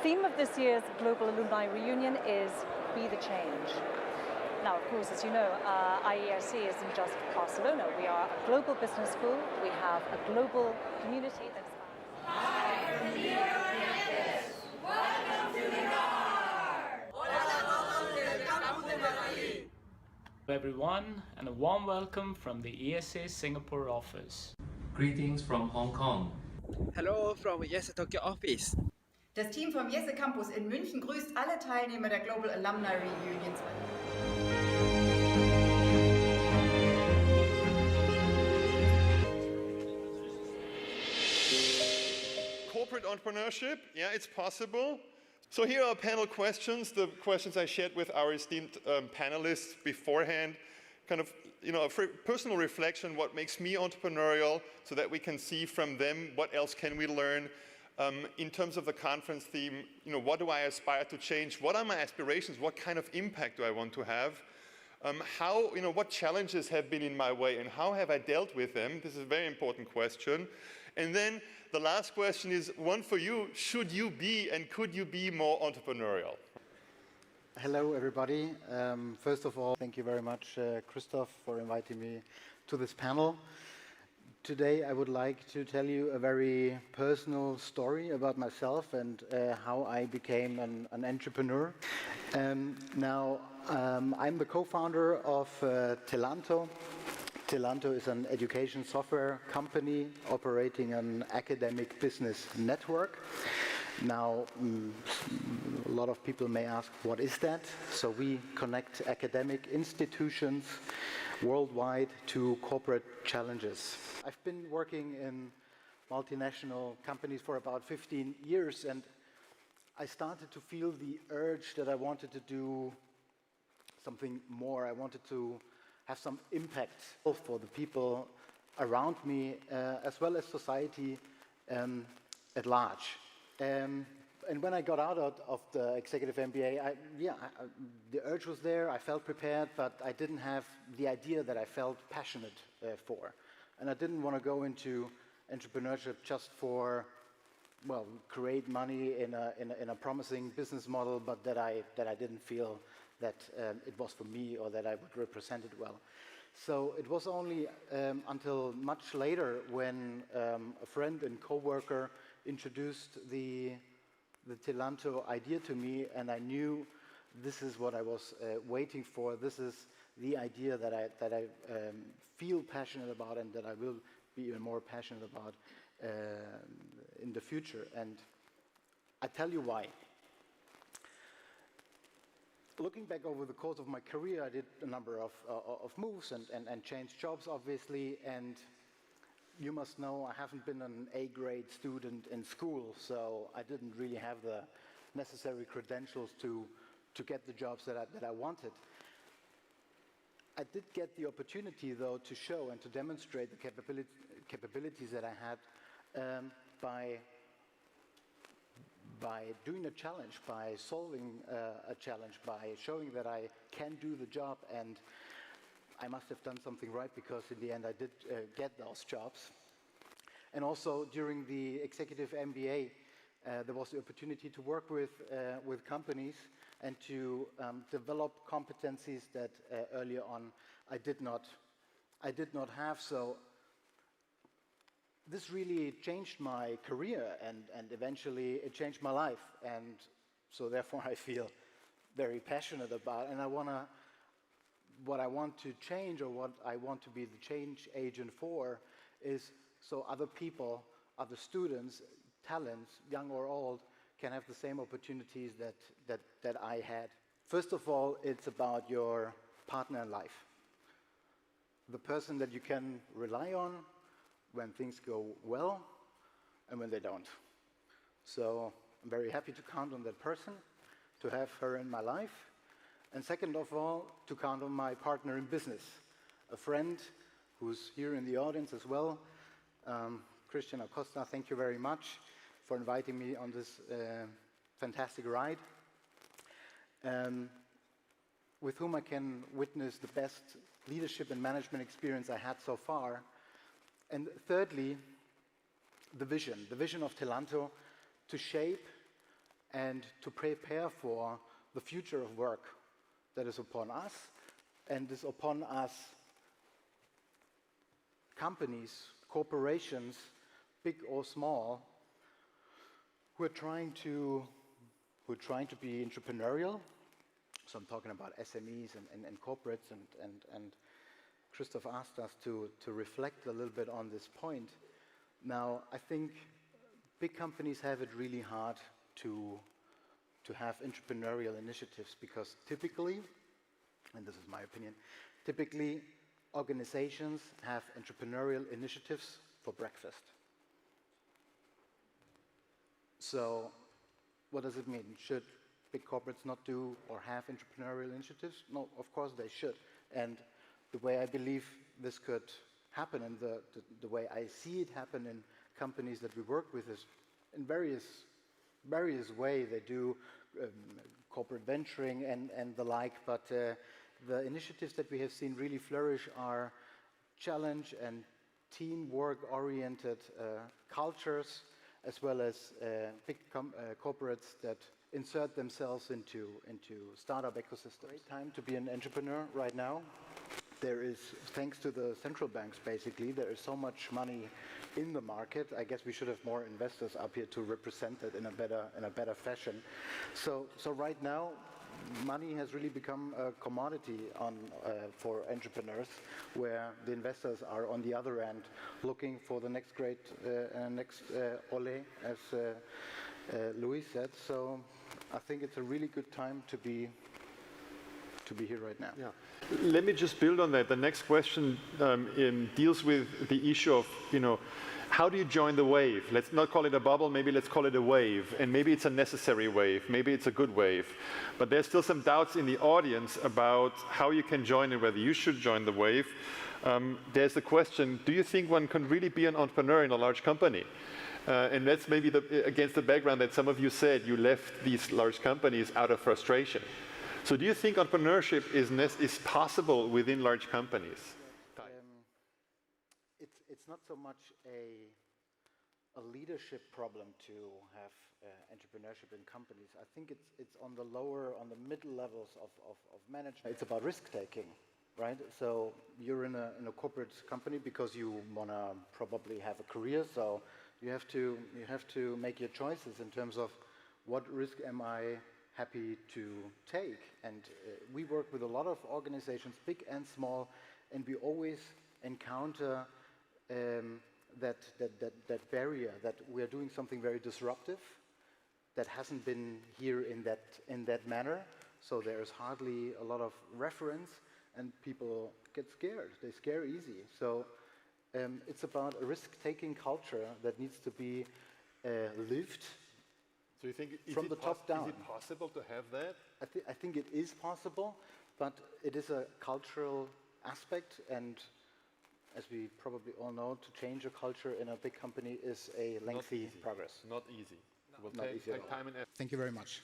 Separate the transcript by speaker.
Speaker 1: theme of this year's Global Alumni Reunion is Be the Change. Now, of course, as you know, IESE isn't just Barcelona. We are a global business school. We have a global community that spans.
Speaker 2: Hi from the campus. Welcome to the car. Hola, del campus de Madrid.
Speaker 3: Everyone, and a warm welcome from the IESE Singapore office.
Speaker 4: Greetings from Hong Kong.
Speaker 5: Hello from IESE Tokyo office.
Speaker 6: Das Team vom IESE Campus in München grüßt alle Teilnehmer der Global Alumni Reunion.
Speaker 7: Corporate entrepreneurship, yeah, it's possible. So here are panel questions, the questions I shared with our esteemed panelists beforehand. Kind of, a personal reflection, what makes me entrepreneurial, so that we can see from them what else can we learn. In terms of the conference theme, what do I aspire to change? What are my aspirations? What kind of impact do I want to have? What challenges have been in my way and how have I dealt with them? This is a very important question. And then the last question is one for you. Should you be and could you be more entrepreneurial?
Speaker 8: Hello, everybody. First of all, thank you very much, Christoph, for inviting me to this panel. Today, I would like to tell you a very personal story about myself and how I became an entrepreneur. Now, I'm the co-founder of TELANTO. TELANTO is an education software company operating an academic business network. Now, a lot of people may ask, what is that? So we connect academic institutions worldwide to corporate challenges. I've been working in multinational companies for about 15 years, and I started to feel the urge that I wanted to do something more. I wanted to have some impact for the people around me, as well as society at large. And when I got out of the executive MBA, the urge was there, I felt prepared, but I didn't have the idea that I felt passionate for. And I didn't want to go into entrepreneurship just for, well, create money in a promising business model, but that I didn't feel that it was for me or that I would represent it well. So it was only until much later when a friend and co-worker introduced the TELANTO idea to me, and I knew this is what I was waiting for. This is the idea that I feel passionate about and that I will be even more passionate about in the future. And I tell you why. Looking back over the course of my career, I did a number of moves and changed jobs, obviously, and you must know I haven't been an A-grade student in school, so I didn't really have the necessary credentials to get the jobs that I wanted. I did get the opportunity, though, to show and to demonstrate the capabilities that I had by doing a challenge, by solving a challenge, by showing that I can do the job, and I must have done something right because in the end I did get those jobs. And also during the executive MBA, there was the opportunity to work with companies and to develop competencies that earlier on I did not have. So this really changed my career and eventually it changed my life. And so therefore I feel very passionate about it. And what I want to change, or what I want to be the change agent for, is so other people, other students, talents, young or old, can have the same opportunities that I had. First of all, it's about your partner in life. The person that you can rely on when things go well and when they don't. So I'm very happy to count on that person, to have her in my life. And second of all, to count on my partner in business, a friend who's here in the audience as well, Christian Acosta. Thank you very much for inviting me on this fantastic ride, with whom I can witness the best leadership and management experience I had so far. And thirdly, the vision of TELANTO to shape and to prepare for the future of work that is upon us and is upon us companies, corporations, big or small, who are trying to be entrepreneurial. So I'm talking about SMEs and corporates, and Christoph asked us to reflect a little bit on this point. Now, I think big companies have it really hard to have entrepreneurial initiatives because typically, and this is my opinion, typically organizations have entrepreneurial initiatives for breakfast. So what does it mean? Should big corporates not do or have entrepreneurial initiatives? No, of course they should. And the way I believe this could happen and the way I see it happen in companies that we work with is in various ways. They do corporate venturing and the like, but the initiatives that we have seen really flourish are challenge and teamwork-oriented cultures, as well as big corporates that insert themselves into startup ecosystems. Great time to be an entrepreneur right now. There is, thanks to the central banks basically, there is so much money in the market. I guess we should have more investors up here to represent it in a better fashion. So right now, money has really become a commodity for entrepreneurs, where the investors are on the other end looking for the next great, ole, as Louis said. So I think it's a really good time to be here right now.
Speaker 7: Yeah. Let me just build on that. The next question deals with the issue of, how do you join the wave? Let's not call it a bubble, maybe let's call it a wave. And maybe it's a necessary wave, maybe it's a good wave. But there's still some doubts in the audience about how you can join and whether you should join the wave. There's the question, do you think one can really be an entrepreneur in a large company? And that's maybe against the background that some of you said you left these large companies out of frustration. So do you think entrepreneurship is possible within large companies?
Speaker 8: It's not so much a leadership problem to have entrepreneurship in companies. I think it's on the middle levels of management. It's about risk taking, right? So you're in a corporate company because you wanna probably have a career. So you have to make your choices in terms of what risk am I happy to take. And we work with a lot of organizations, big and small, and we always encounter that barrier, that we are doing something very disruptive that hasn't been here in that manner. So there's hardly a lot of reference, and people get scared. They scare easy. So it's about a risk-taking culture that needs to be lived.
Speaker 7: So you think
Speaker 8: from the top down.
Speaker 7: Is it possible to have that?
Speaker 8: I think it is possible, but it is a cultural aspect, and as we probably all know, to change a culture in a big company is a lengthy progress.
Speaker 7: Not easy. It will
Speaker 8: Not
Speaker 7: take
Speaker 8: easy at all.
Speaker 7: time and effort.
Speaker 8: Thank you very much.